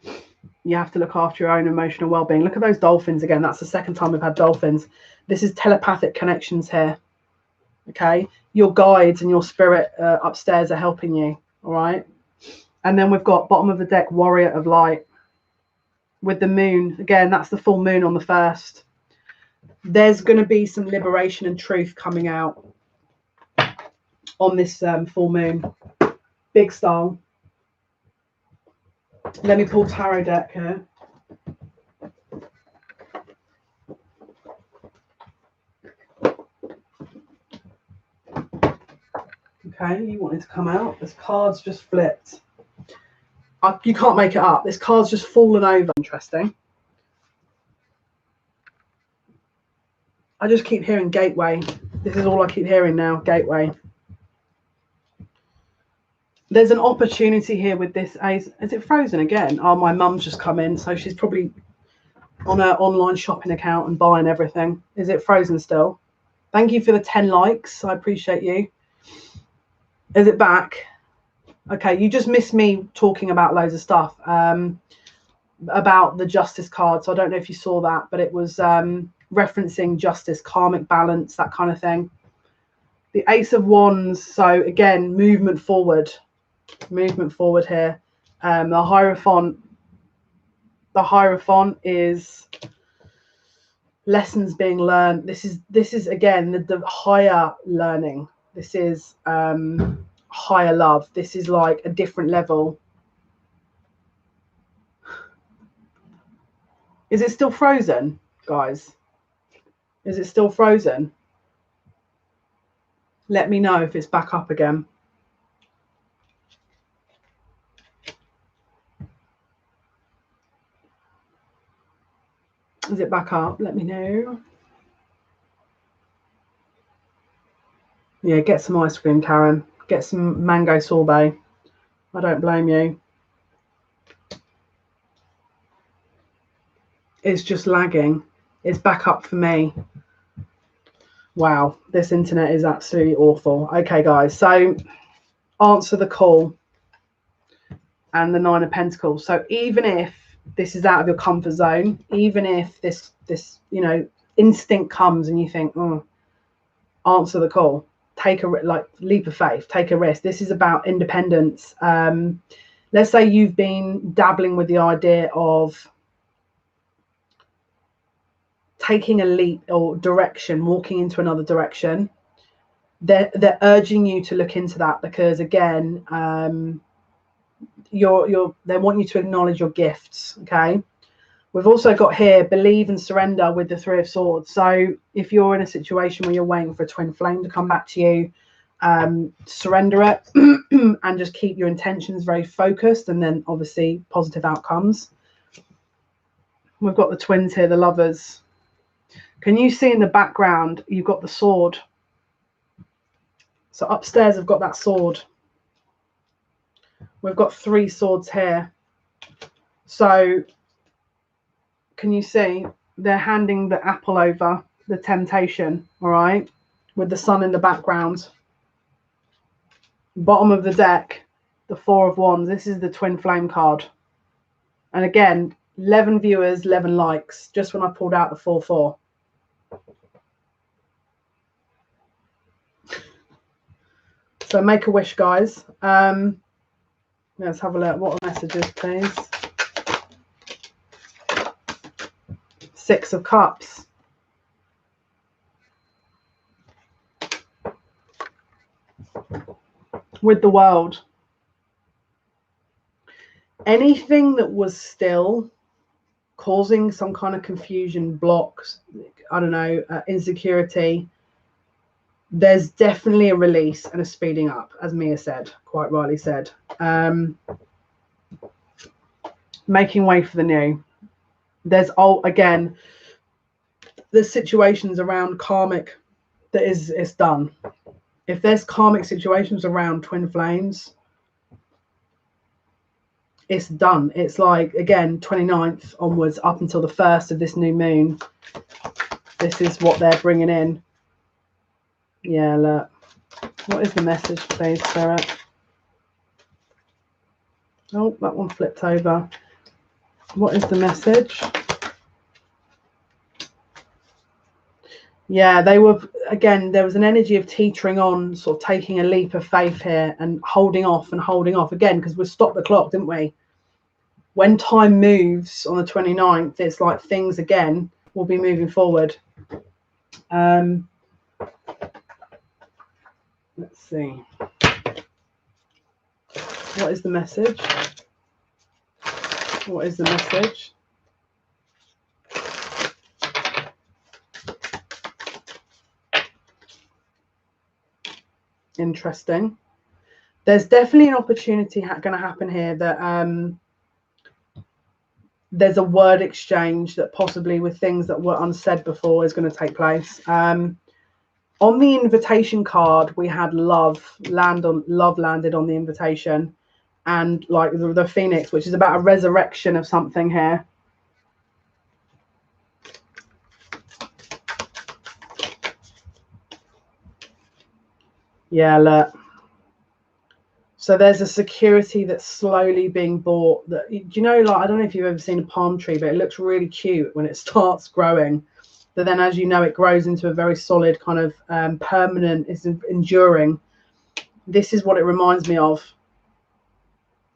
you have to look after your own emotional well-being. Look at those dolphins again. That's the second time we've had dolphins. This is telepathic connections here. Okay, your guides and your spirit upstairs are helping you. All right. And then we've got bottom of the deck, warrior of light, with the moon. Again, that's the full moon on the 1st. There's going to be some liberation and truth coming out on this full moon. Big style. Let me pull tarot deck here. Okay, you wanted to come out. This card's just flipped. You can't make it up. This card's just fallen over. Interesting. I just keep hearing gateway. This is all I keep hearing now, gateway. There's an opportunity here with this ace. Is it frozen again? Oh, my mum's just come in, so she's probably on her online shopping account and buying everything. Is it frozen still? Thank you for the 10 likes. I appreciate you. Is it back? Okay, you just missed me talking about loads of stuff about the justice card. So I don't know if you saw that, but it was referencing justice, karmic balance, that kind of thing. The Ace of Wands. So again, movement forward here. The Hierophant is lessons being learned. This is again the higher learning. This is higher love. This is like a different level. Is it still frozen, guys? Is it still frozen? Let me know if it's back up again. Is it back up? Let me know. Yeah, get some ice cream, Karen. Get some mango sorbet. I don't blame you. It's just lagging. It's back up for me. Wow, this internet is absolutely awful. Okay, guys, so answer the call and the 9 of Pentacles. So even if this is out of your comfort zone, even if this instinct comes and you think, answer the call, take a leap of faith, take a risk. This is about independence. Let's say you've been dabbling with the idea of taking a leap or direction, walking into another direction. They're urging you to look into that because again, they want you to acknowledge your gifts. Okay, we've also got here believe and surrender with the 3 of Swords. So if you're in a situation where you're waiting for a twin flame to come back to you, surrender it and just keep your intentions very focused, and then obviously positive outcomes. We've got the twins here, the lovers. Can you see in the background, you've got the sword. So upstairs, I've got that sword. We've got 3 swords here. So can you see they're handing the apple over, the temptation, all right, with the sun in the background. Bottom of the deck, the 4 of Wands. This is the twin flame card. And again, 11 viewers, 11 likes, just when I pulled out the 4-4. So make a wish, guys. Let's have a look. What are messages, please? 6 of Cups. With the World. Anything that was still causing some kind of confusion, blocks, I don't know, insecurity, there's definitely a release and a speeding up, as Mia said, quite rightly said. Making way for the new. There's again, there's situations around karmic that it's done. If there's karmic situations around twin flames, it's done. It's like, again, 29th onwards up until the 1st of this new moon. This is what they're bringing in. Yeah, look. What is the message, please, Spirit? Oh, that one flipped over. What is the message? Yeah, they were, again, there was an energy of teetering on, sort of taking a leap of faith here and holding off again, because we stopped the clock, didn't we? When time moves on the 29th, it's like things again will be moving forward. Let's see. What is the message? What is the message? Interesting. There's definitely an opportunity going to happen here that there's a word exchange that possibly with things that were unsaid before is going to take place. On the invitation card, we had love landed on the invitation, and like the phoenix, which is about a resurrection of something here. Yeah, look. So there's a security that's slowly being bought. That, do you know, like, I don't know if you've ever seen a palm tree, but it looks really cute when it starts growing. But then, as you know, it grows into a very solid kind of permanent, it's enduring. This is what it reminds me of.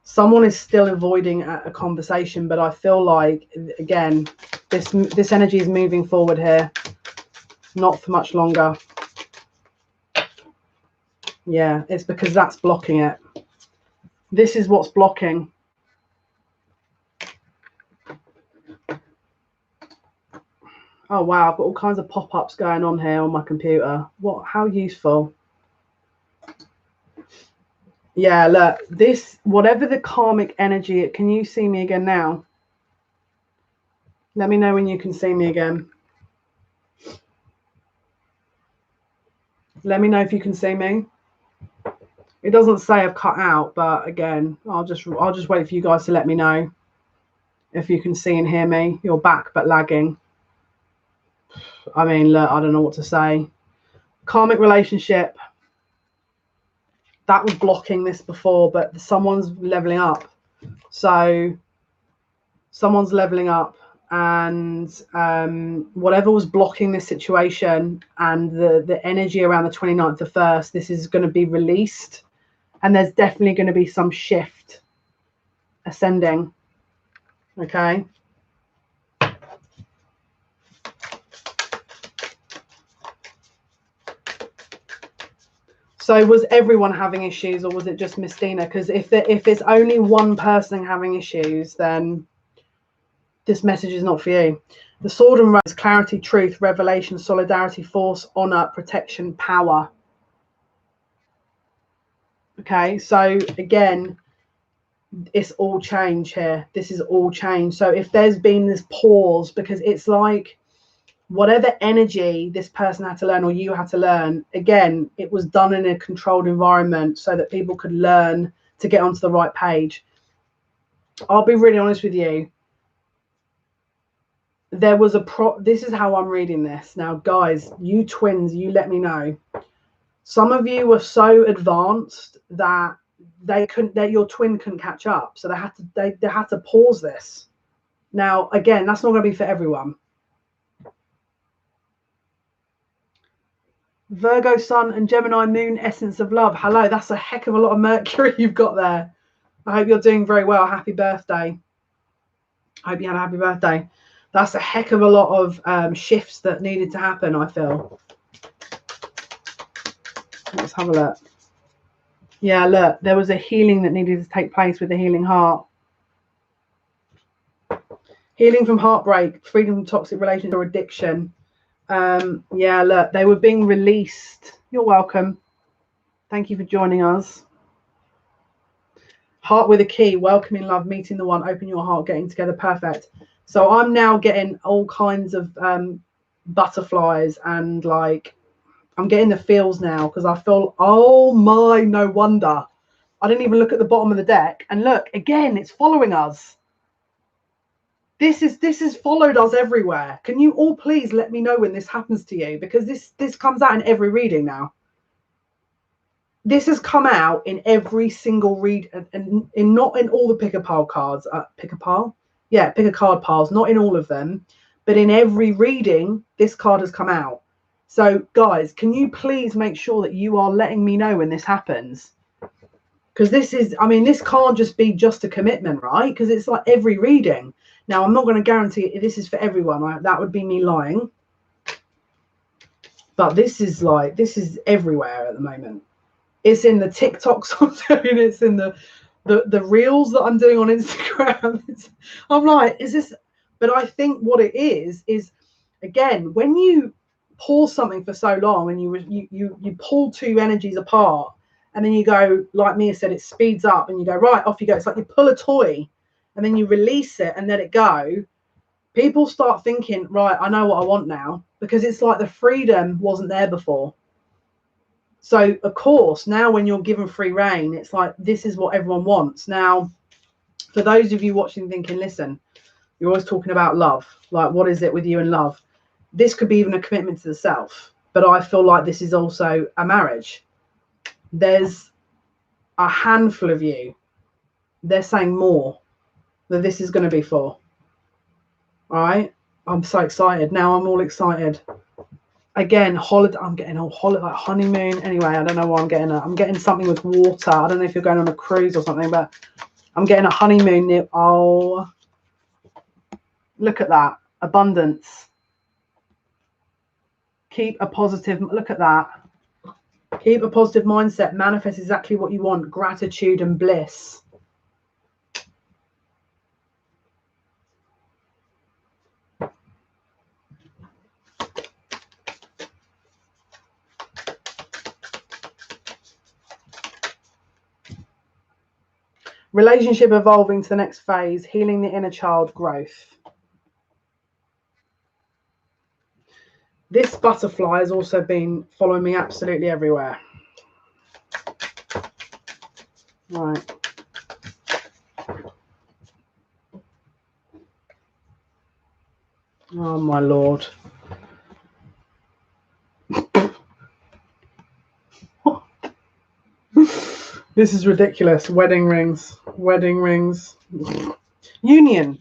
Someone is still avoiding a conversation, but I feel like, again, this energy is moving forward here, not for much longer. Yeah, it's because that's blocking it. This is what's blocking. Oh wow, I've got all kinds of pop-ups going on here on my computer. What? How useful. Yeah, look, this, whatever the karmic energy, can you see me again now? Let me know when you can see me again. Let me know if you can see me. It doesn't say I've cut out, but again, I'll just wait for you guys to let me know if you can see and hear me. You're back but lagging. I mean, look, I don't know what to say. Karmic relationship. That was blocking this before, but someone's leveling up. So someone's leveling up, and whatever was blocking this situation and the energy around the 29th of 1st, this is going to be released, and there's definitely going to be some shift ascending. Okay. So was everyone having issues, or was it just Mistina? Because if it's only one person having issues, then this message is not for you. The sword and rose, clarity, truth, revelation, solidarity, force, honor, protection, power. Okay, so again, it's all change here. This is all change. So if there's been this pause, because it's like whatever energy this person had to learn or you had to learn, again, it was done in a controlled environment so that people could learn to get onto the right page. I'll be really honest with you. There was this is how I'm reading this. Now, guys, you twins, you let me know. Some of you were so advanced that your twin couldn't catch up. So they had to pause this. Now, again, that's not going to be for everyone. Virgo sun and Gemini moon, essence of love. Hello, that's a heck of a lot of Mercury you've got there. I hope you're doing very well. Happy birthday. I hope you had a happy birthday. That's a heck of a lot of shifts that needed to happen, I feel. Let's have a look. Yeah, look, there was a healing that needed to take place with the healing heart. Healing from heartbreak, freedom from toxic relations or addiction. Yeah, look, they were being released. You're welcome. Thank you for joining us. Heart with a key, welcoming love, meeting the one, open your heart, getting together, perfect. So I'm now getting all kinds of butterflies, and like I'm getting the feels now, because I feel, oh my, no wonder. I didn't even look at the bottom of the deck, and look, again, it's following us. This has followed us everywhere. Can you all please let me know when this happens to you? Because this comes out in every reading now. this has come out in every single read, and in not in all the pick a pile cards. Pick a pile, yeah, pick a card piles. Not in all of them, but in every reading, this card has come out. So, guys, can you please make sure that you are letting me know when this happens? Because this is, I mean, this can't just be just a commitment, right? Because it's like every reading. Now, I'm not going to guarantee this is for everyone. That would be me lying. But this is like, this is everywhere at the moment. It's in the TikToks I'm doing. It's in the reels that I'm doing on Instagram. I'm like, is this? But I think what it is again, when you pause something for so long and you pull two energies apart, and then you go, like Mia said, it speeds up and you go, right, off you go. It's like you pull a toy and then you release it and let it go. People start thinking, right, I know what I want now, because it's like the freedom wasn't there before. So, of course, now when you're given free reign, it's like, this is what everyone wants. Now, for those of you watching thinking, listen, you're always talking about love. Like, what is it with you and love? This could be even a commitment to the self. But I feel like this is also a marriage. There's a handful of you. They're saying more that this is going to be for. All right? I'm so excited. Now I'm all excited. Again, holiday. I'm getting a holiday, like honeymoon. Anyway, I don't know why I'm getting it. I'm getting something with water. I don't know if you're going on a cruise or something, but I'm getting a honeymoon near. Oh, look at that. Abundance. Keep a positive. Look at that. Keep a positive mindset. Manifest exactly what you want. Gratitude and bliss. Relationship evolving to the next phase, healing the inner child, growth. This butterfly has also been following me absolutely everywhere. Right. Oh, my Lord. This is ridiculous. Wedding rings. Wedding rings. Union.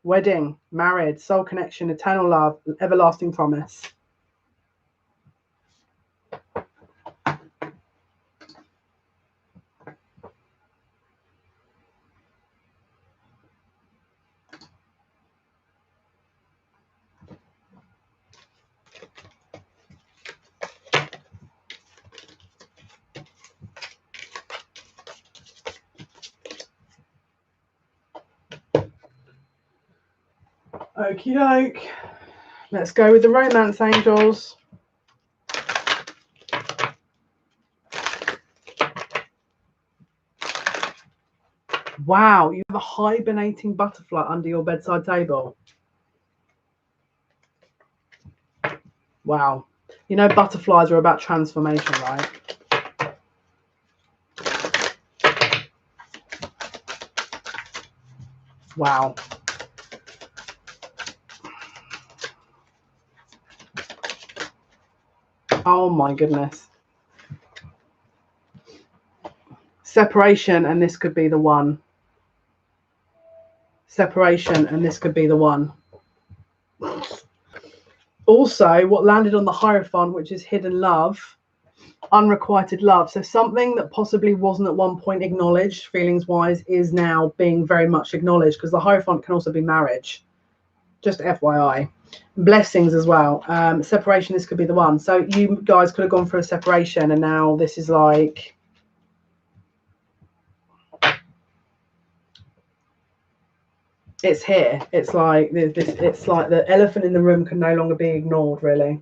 Wedding. Married. Soul connection. Eternal love. Everlasting promise. Okie doke. Let's go with the romance angels. Wow, you have a hibernating butterfly under your bedside table. Wow. You know, butterflies are about transformation, right? Wow. Oh my goodness. Separation, and this could be the one. Separation, and this could be the one. Also, what landed on the Hierophant, which is hidden love, unrequited love. So something that possibly wasn't at one point acknowledged, feelings-wise, is now being very much acknowledged, because the Hierophant can also be marriage. Just FYI. Blessings as well. Separation, this could be the one. So you guys could have gone for a separation, and now this is like, it's here. It's like this. It's like the elephant in the room can no longer be ignored, really.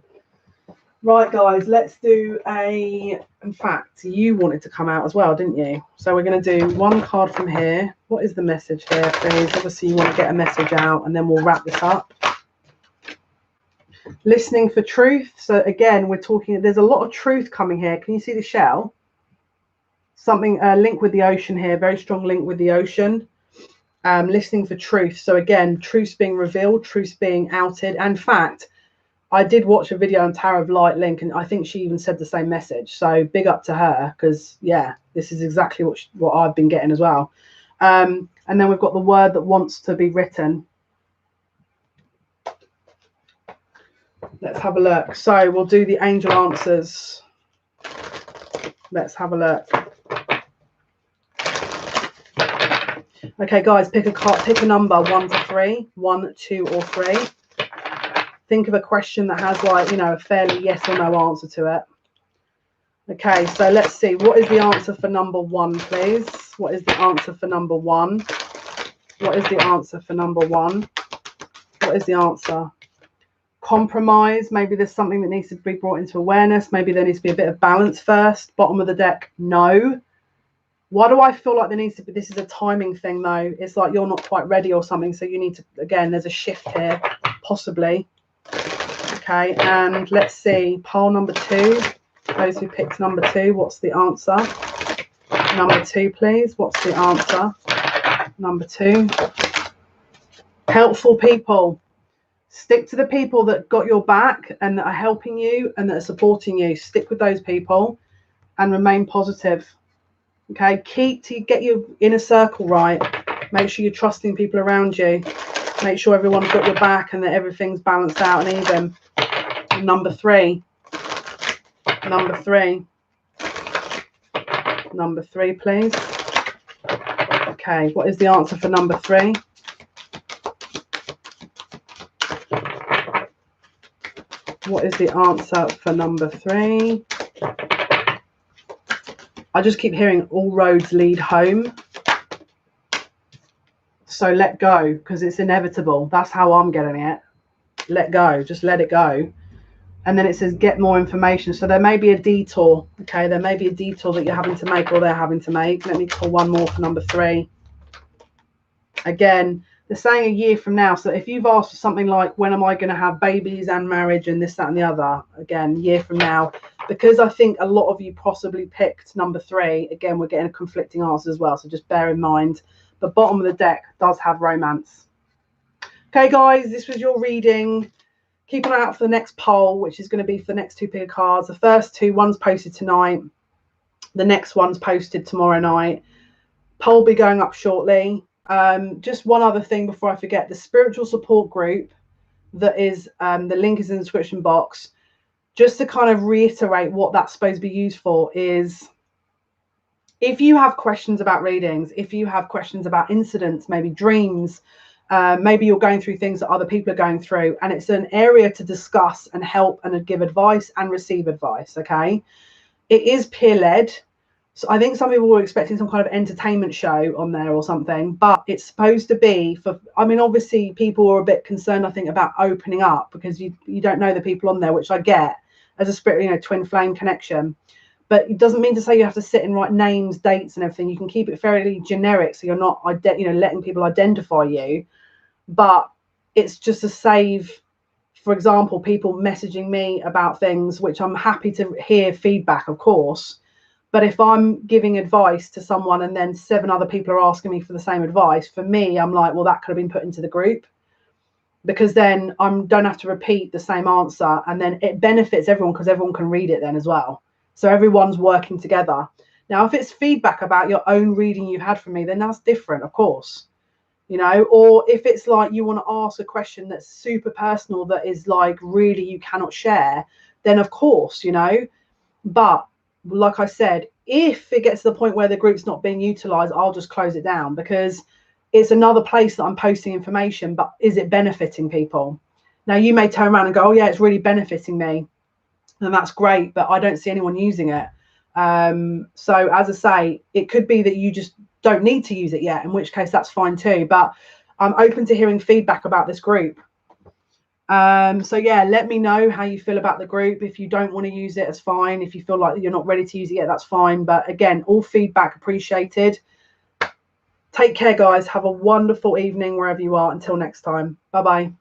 Right, guys, let's do a. In fact, you wanted to come out as well, didn't you? So we're going to do one card from here. What is the message here, please? Obviously, you want to get a message out, and then we'll wrap this up. Listening for truth. So again, we're talking. There's a lot of truth coming here. Can you see the shell? Something link with the ocean here. Very strong link with the ocean. Listening for truth. So again, truths being revealed, truths being outed. In fact, I did watch a video on Tower of Light link, and I think she even said the same message. So big up to her, because yeah, this is exactly what I've been getting as well. And then we've got the word that wants to be written. Let's have a look. So we'll do the angel answers. Let's have a look. Okay, guys, pick a card, pick a number 1 to 3, 1, 2, or 3. Think of a question that has, like, you know, a fairly yes or no answer to it. Okay, so let's see. What is the answer for number 1, please? What is the answer for number 1? What is the answer for number 1? What is the answer? Compromise. Maybe there's something that needs to be brought into awareness. Maybe there needs to be a bit of balance first. Bottom of the deck, no. Why do I feel like there needs to be, this is a timing thing though. It's like you're not quite ready or something. So you need to, again, there's a shift here, possibly. Okay, and let's see, pile number 2. Those who picked number 2, what's the answer? Number 2, please. What's the answer? Number 2. Helpful people. Stick to the people that got your back and that are helping you and that are supporting you. Stick with those people and remain positive. Okay, get your inner circle right. Make sure you're trusting people around you. Make sure everyone's got your back and that everything's balanced out and even. Number 3. Number 3. Number 3, please. Okay, what is the answer for number 3? What is the answer for number 3? I just keep hearing all roads lead home. So let go, because it's inevitable. That's how I'm getting it. Let go. Just let it go. And then it says get more information. So there may be a detour. Okay, there may be a detour that you're having to make or they're having to make. Let me pull one more for number 3. Again, they're saying a year from now. So if you've asked for something like, when am I going to have babies and marriage and this, that, and the other, again, year from now, because I think a lot of you possibly picked number 3. Again, we're getting a conflicting answer as well. So just bear in mind, the bottom of the deck does have romance. Okay, guys, this was your reading. Keep an eye out for the next poll, which is going to be for the next 2 pick cards. The first 2, one's posted tonight. The next one's posted tomorrow night. Poll will be going up shortly. Just one other thing before I forget, the spiritual support group that is the link is in the description box. Just to kind of reiterate what that's supposed to be used for is, if you have questions about readings, if you have questions about incidents, maybe dreams, maybe you're going through things that other people are going through, and it's an area to discuss and help and give advice and receive advice. Okay, it is peer led. So I think some people were expecting some kind of entertainment show on there or something, but it's supposed to be for, I mean, obviously people are a bit concerned, I think, about opening up because you don't know the people on there, which I get as a spirit, you know, twin flame connection. But it doesn't mean to say you have to sit and write names, dates and everything. You can keep it fairly generic so you're not, you know, letting people identify you. But it's just to save, for example, people messaging me about things, which I'm happy to hear feedback, of course. But if I'm giving advice to someone and then 7 other people are asking me for the same advice, for me, I'm like, well, that could have been put into the group, because then I don't have to repeat the same answer. And then it benefits everyone because everyone can read it then as well. So everyone's working together. Now, if it's feedback about your own reading you had from me, then that's different, of course. You know, or if it's like you want to ask a question that's super personal, that is like really you cannot share, then of course, you know. But like I said, if it gets to the point where the group's not being utilized, I'll just close it down, because it's another place that I'm posting information, but is it benefiting people? Now, you may turn around and go, oh yeah, it's really benefiting me, and that's great, but I don't see anyone using it. So as I say, it could be that you just don't need to use it yet, in which case that's fine too. But I'm open to hearing feedback about this group. So yeah, let me know how you feel about the group. If you don't want to use it, it's fine. If you feel like you're not ready to use it yet, that's fine. But again, all feedback appreciated. Take care, guys. Have a wonderful evening wherever you are. Until next time. Bye-bye.